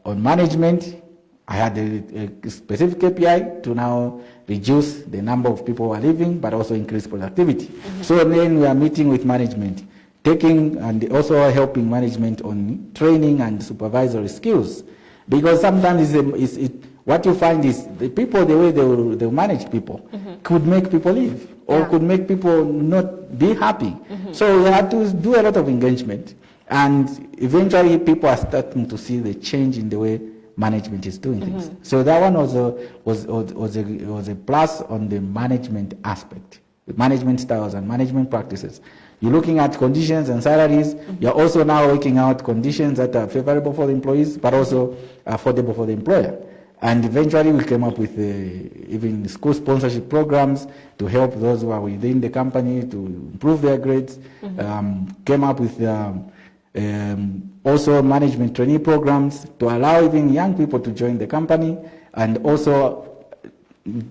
on management, I had a specific KPI to now reduce the number of people who are leaving, but also increase productivity. So then we are meeting with management, taking and also helping management on training and supervisory skills. Because sometimes what you find is the people, the way they manage people, could make people leave or could make people not be happy. So we had to do a lot of engagement. And eventually people are starting to see the change in the way management is doing things. So that one was a plus on the management aspect, the management styles and management practices. You're looking at conditions and salaries. You're also now working out conditions that are favorable for the employees, but also affordable for the employer. And eventually we came up with even school sponsorship programs to help those who are within the company to improve their grades. Came up with also management trainee programs to allow even young people to join the company, and also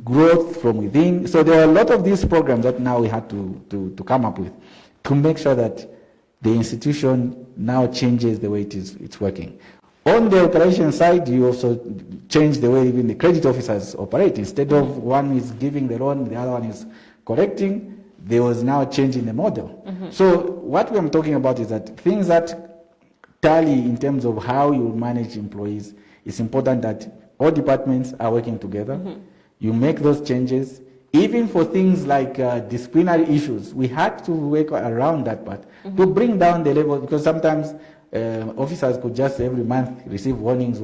growth from within. So there are a lot of these programs that now we had to come up with to make sure that the institution now changes the way it's working. On the operation side, you also change the way even the credit officers operate. Instead of one is giving the loan, the other one is collecting, there was now a change in the model. So what I'm talking about is that things that tally in terms of how you manage employees, it's important that all departments are working together. You make those changes. Even for things like disciplinary issues, we had to work around that part to bring down the level, because sometimes officers could just every month receive warnings,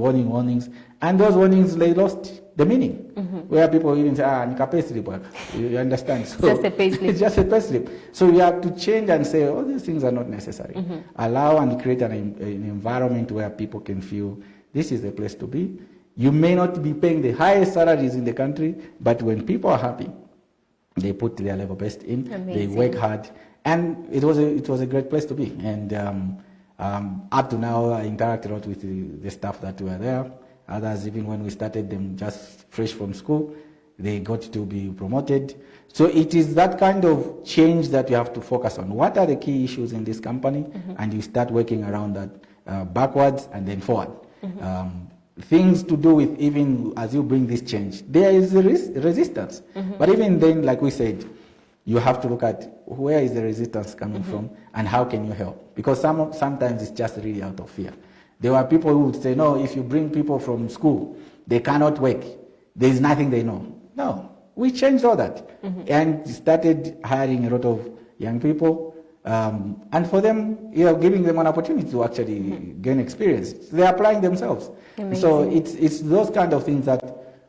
and those warnings, they lost the meaning. Where people even say, nika payslip work. You understand? So just a payslip. It's just a payslip. So you have to change and say, oh, these things are not necessary. Allow and create an environment where people can feel this is the place to be. You may not be paying the highest salaries in the country, but when people are happy, they put their level best in. Amazing. They work hard, and it was a great place to be. And up to now, I interact a lot with the staff that were there. Others, even when we started them just fresh from school, they got to be promoted. So it is that kind of change that you have to focus on. What are the key issues in this company? And you start working around that backwards and then forward. Things to do with, even as you bring this change, there is resistance. But even then, like we said, you have to look at where is the resistance coming from and how can you help. Because sometimes it's just really out of fear. There were people who would say, no, if you bring people from school, they cannot work. There is nothing they know. No, we changed all that and started hiring a lot of young people. And for them, giving them an opportunity to actually gain experience. They're applying themselves. Amazing. So it's those kind of things that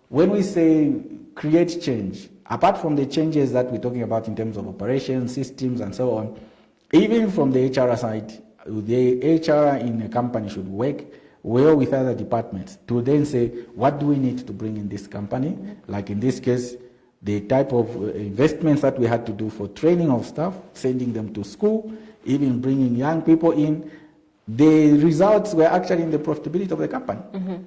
when we say create change, apart from the changes that we're talking about in terms of operations, systems, and so on, even from the HR side, the HR in a company should work well with other departments to then say, what do we need to bring in this company? Like in this case, the type of investments that we had to do for training of staff, sending them to school, even bringing young people in, the results were actually in the profitability of the company.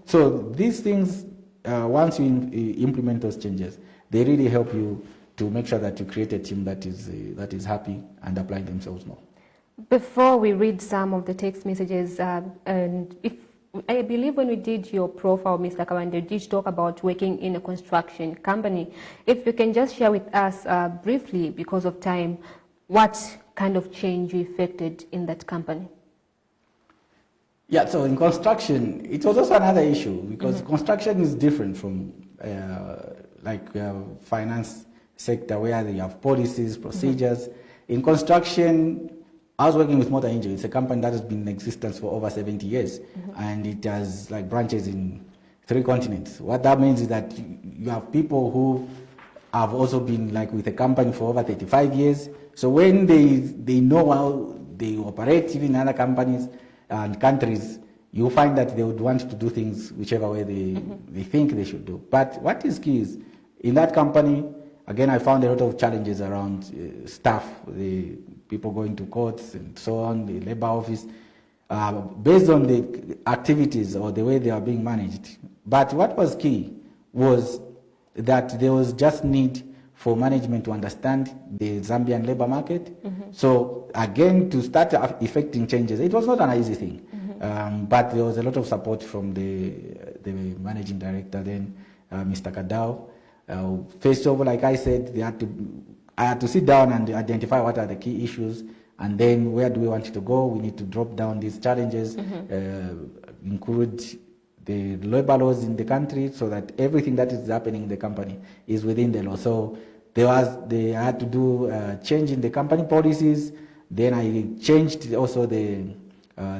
So these things, once you implement those changes, they really help you to make sure that you create a team that is happy and applying themselves more. Before we read some of the text messages, and I believe when we did your profile, Mr. Kabanda, you did talk about working in a construction company. If you can just share with us briefly, because of time, what kind of change you effected in that company? Yeah, so in construction, it was also another issue, because construction is different from finance sector, where you have policies, procedures, In construction, I was working with Motor Engine. It's a company that has been in existence for over 70 years, and it has like branches in 3 continents. What that means is that you have people who have also been like with the company for over 35 years. So when they know how they operate, even in other companies and countries, you find that they would want to do things whichever way they think they should do. But what is key is, in that company, again, I found a lot of challenges around staff, the people going to courts and so on, the labor office, based on the activities or the way they are being managed. But what was key was that there was just need for management to understand the Zambian labor market. So again, to start effecting changes, it was not an easy thing. But there was a lot of support from the managing director then, Mr. Kadao. First of all, like I said, I had to sit down and identify what are the key issues, and then where do we want to go. We need to drop down these challenges, include the labor laws in the country, so that everything that is happening in the company is within the law. So they had to do change in the company policies. Then I changed also the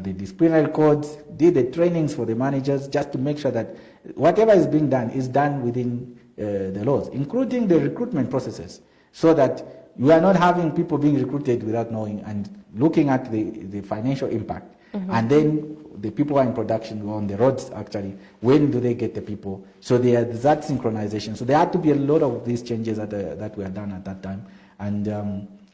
disciplinary codes, did the trainings for the managers, just to make sure that whatever is being done is done within the laws, including the recruitment processes, so that you are not having people being recruited without knowing, and looking at the financial impact. And then the people who are in production on the roads, actually, when do they get the people? So there's that synchronization. So there had to be a lot of these changes that were done at that time. And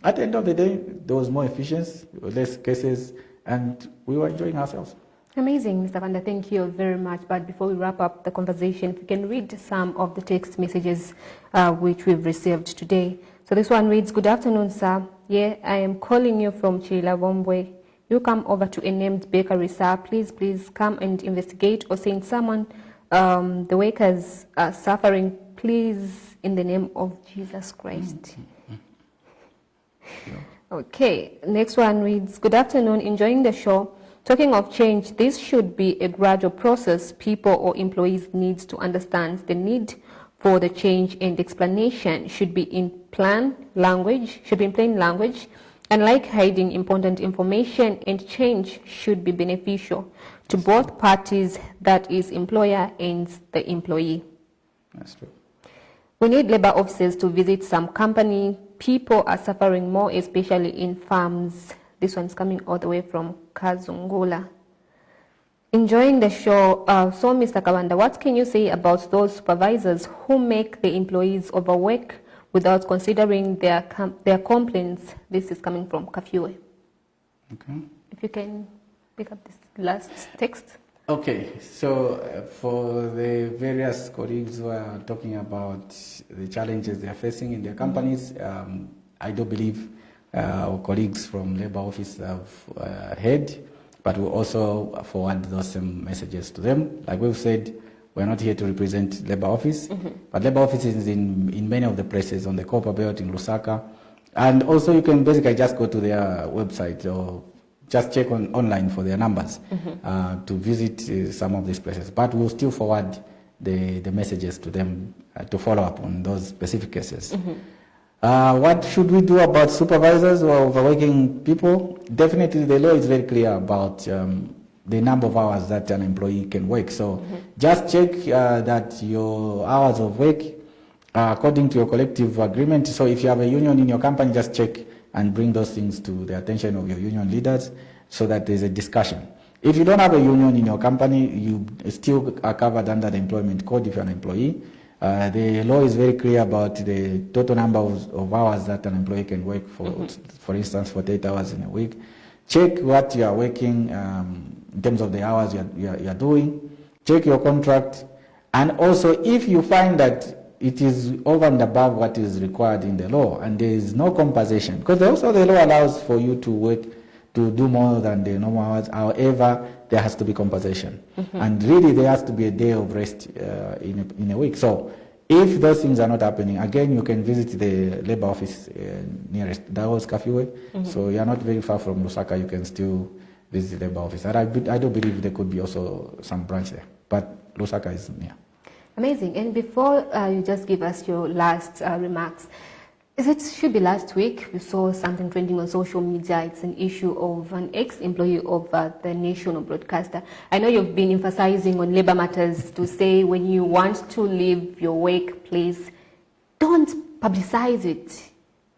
at the end of the day, there was more efficiency, less cases, and we were enjoying ourselves. Amazing, Mr. Kabanda. Thank you very much. But before we wrap up the conversation, if we can read some of the text messages which we've received today. So this one reads, "Good afternoon, sir. Yeah, I am calling you from Chilabombwe. You come over to a named bakery, sir. Please come and investigate, or send someone. The workers are suffering. Please, in the name of Jesus Christ." Okay, next one reads, "Good afternoon, enjoying the show. Talking of change, this should be a gradual process. People or employees need to understand the need for the change, and explanation should be in plain language, and like hiding important information, and change should be beneficial to both parties, that is employer and the employee." That's true. "We need labor officers to visit some company. People are suffering more, especially in farms." This one's coming all the way from Kazungula. "Enjoying the show. So, Mr. Kabanda, what can you say about those supervisors who make the employees overwork without considering their complaints?" This is coming from Kafue. Okay. If you can pick up this last text. Okay, so for the various colleagues who are talking about the challenges they are facing in their companies, I do believe our colleagues from Labour Office have heard, but we also forward those same messages to them. Like we've said, we're not here to represent Labour Office, but Labour Office is in many of the places on the Copper Belt in Lusaka. And also you can basically just go to their website or just check online for their numbers to visit some of these places. But we'll still forward the messages to them to follow up on those specific cases. What should we do about supervisors who are overworking people? Definitely the law is very clear about the number of hours that an employee can work. So just check that your hours of work are according to your collective agreement. So if you have a union in your company, just check and bring those things to the attention of your union leaders so that there's a discussion. If you don't have a union in your company, you still are covered under the employment code if you're an employee. The law is very clear about the total number of hours that an employee can work for instance, 48 hours in a week. Check what you are working in terms of the hours you are doing. Check your contract. And also, if you find that it is over and above what is required in the law and there is no compensation, because also the law allows for you to work, to do more than the normal hours. However, there has to be compensation. And really there has to be a day of rest in a week. So if those things are not happening, again, you can visit the Labour Office nearest. That was Kafue. So you are not very far from Lusaka. You can still visit the Labour Office. And I do believe there could be also some branch there. But Lusaka is near. Amazing. And before you just give us your last remarks, Should be last week, we saw something trending on social media. It's an issue of an ex-employee of the national broadcaster. I know you've been emphasizing on labor matters to say when you want to leave your workplace, don't publicize it.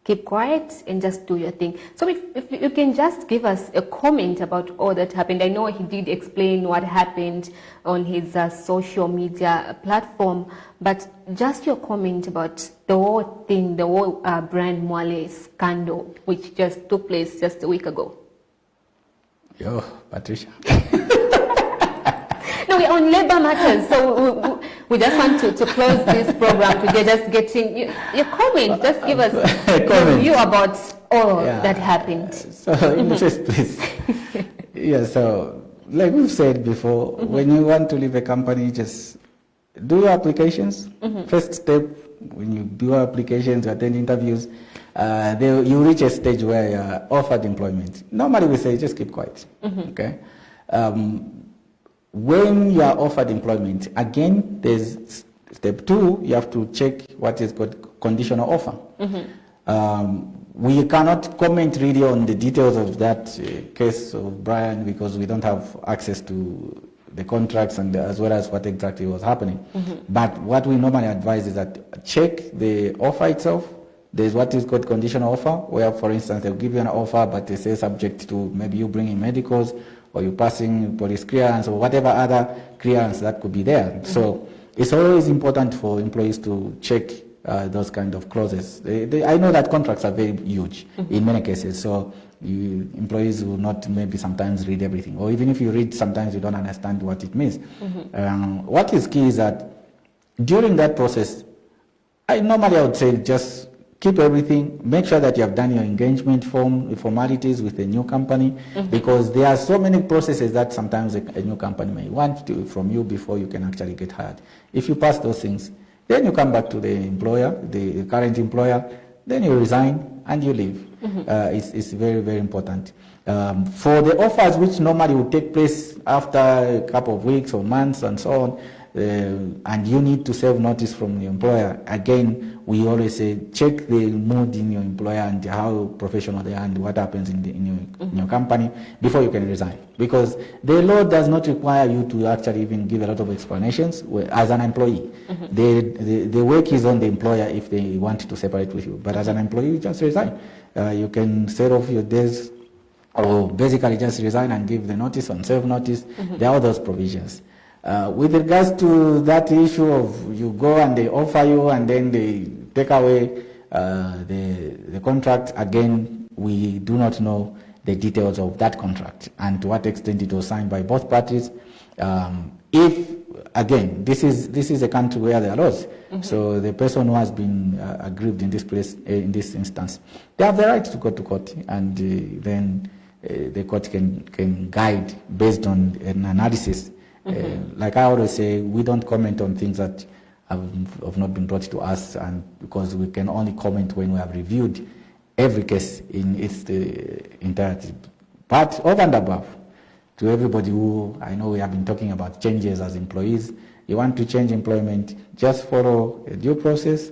Keep quiet and just do your thing. So if you can just give us a comment about all that happened. I know he did explain what happened on his social media platform, but just your comment about the whole thing, the whole Brian Mwale scandal, which just took place just a week ago. Yo, Patricia. No, we're on labor matters, so we just want to close this program today, just getting your comment. Just give us a view about all that happened. So, in the first place, so like we've said before, when you want to leave a company, just do your applications. First step, when you do your applications, you attend interviews, you reach a stage where you're offered employment. Normally we say just keep quiet, okay? When you are offered employment, again, there's step 2, you have to check what is called conditional offer. We cannot comment really on the details of that case of Brian because we don't have access to the contracts and as well as what exactly was happening. But what we normally advise is that check the offer itself. There's what is called conditional offer, where, for instance, they'll give you an offer, but they say subject to maybe you bringing medicals, or you passing police clearance, or whatever other clearance that could be there. So it's always important for employees to check those kind of clauses. I know that contracts are very huge in many cases, so employees will not maybe sometimes read everything, or even if you read, sometimes you don't understand what it means. What is key is that during that process, I would say just keep everything, make sure that you have done your engagement formalities with the new company, because there are so many processes that sometimes a new company may want from you before you can actually get hired. If you pass those things, then you come back to the employer, the current employer, then you resign and you leave. It's very, very important. For the offers which normally would take place after a couple of weeks or months and so on, and you need to serve notice from the employer, again, we always say check the mood in your employer and how professional they are and what happens in your company before you can resign. Because the law does not require you to actually even give a lot of explanations as an employee. The work is on the employer if they want to separate with you. But as an employee, you just resign. You can set off your days or basically just resign and give the notice and serve notice. There are all those provisions. With regards to that issue of you go and they offer you and then they take away the contract, again, we do not know the details of that contract and to what extent it was signed by both parties. If, again, this is a country where there are laws, so the person who has been aggrieved in this instance, they have the right to go to court, and then the court can guide based on an analysis. Like I always say, we don't comment on things that have not been brought to us, and because we can only comment when we have reviewed every case in its entirety. But over and above, to everybody who, I know we have been talking about changes as employees, you want to change employment, just follow a due process.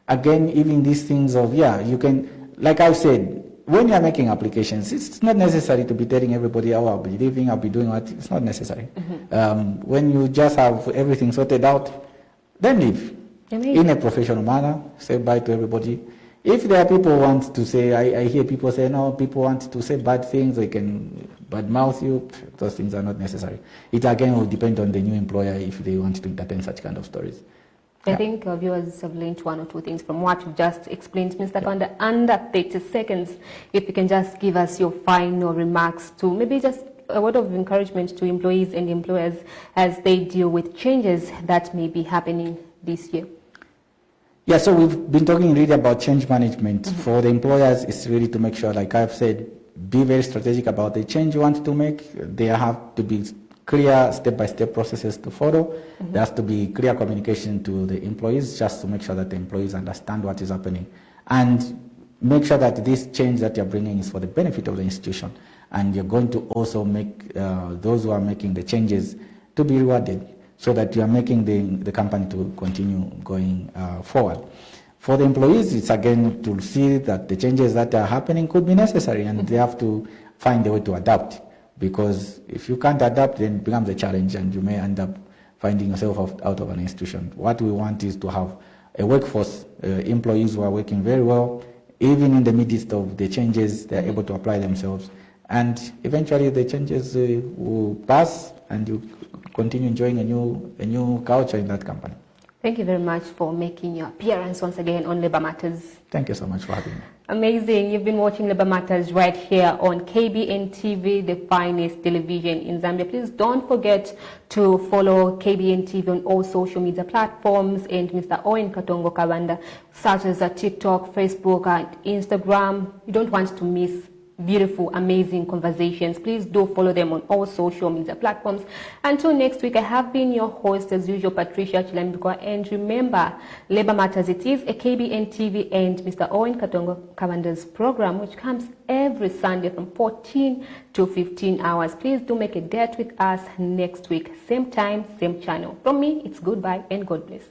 Again, even these things of, you can, like I've said, when you are making applications, it's not necessary to be telling everybody, I'll be leaving, I'll be doing what. It's not necessary. When you just have everything sorted out, then leave. In a professional manner, say bye to everybody. If there are people who want to say, I hear people say, no, people want to say bad things, they can badmouth you, those things are not necessary. It again will depend on the new employer if they want to entertain such kind of stories. I think viewers have learned one or two things from what you just explained, Mr. Kabanda. Under 30 seconds, if you can just give us your final remarks to maybe just a word of encouragement to employees and employers as they deal with changes that may be happening this year. Yeah, so we've been talking really about change management. For the employers, it's really to make sure, like I've said, be very strategic about the change you want to make. There have to be clear step-by-step processes to follow. There has to be clear communication to the employees just to make sure that the employees understand what is happening. And make sure that this change that you're bringing is for the benefit of the institution. And you're going to also make those who are making the changes to be rewarded so that you are making the company to continue going forward. For the employees, it's again to see that the changes that are happening could be necessary, and they have to find a way to adapt. Because if you can't adapt, then it becomes a challenge, and you may end up finding yourself out of an institution. What we want is to have a workforce, employees who are working very well, even in the midst of the changes, they're able to apply themselves. And eventually the changes will pass, and you continue enjoying a new culture in that company. Thank you very much for making your appearance once again on Labour Matters. Thank you so much for having me. Amazing. You've been watching Labour Matters right here on KBN TV, the finest television in Zambia. Please don't forget to follow KBN TV on all social media platforms, and Mr. Owen Katongo Kabanda, such as TikTok, Facebook, and Instagram. You don't want to miss beautiful, amazing conversations. Please do follow them on all social media platforms. Until next week, I have been your host as usual, Patricia Chilambiko. And remember, Labour Matters, it is a KBN TV and Mr. Owen Katongo Kabanda's program, which comes every Sunday from 14 to 15 hours. Please do make a date with us next week. Same time, same channel. From me, it's goodbye and God bless.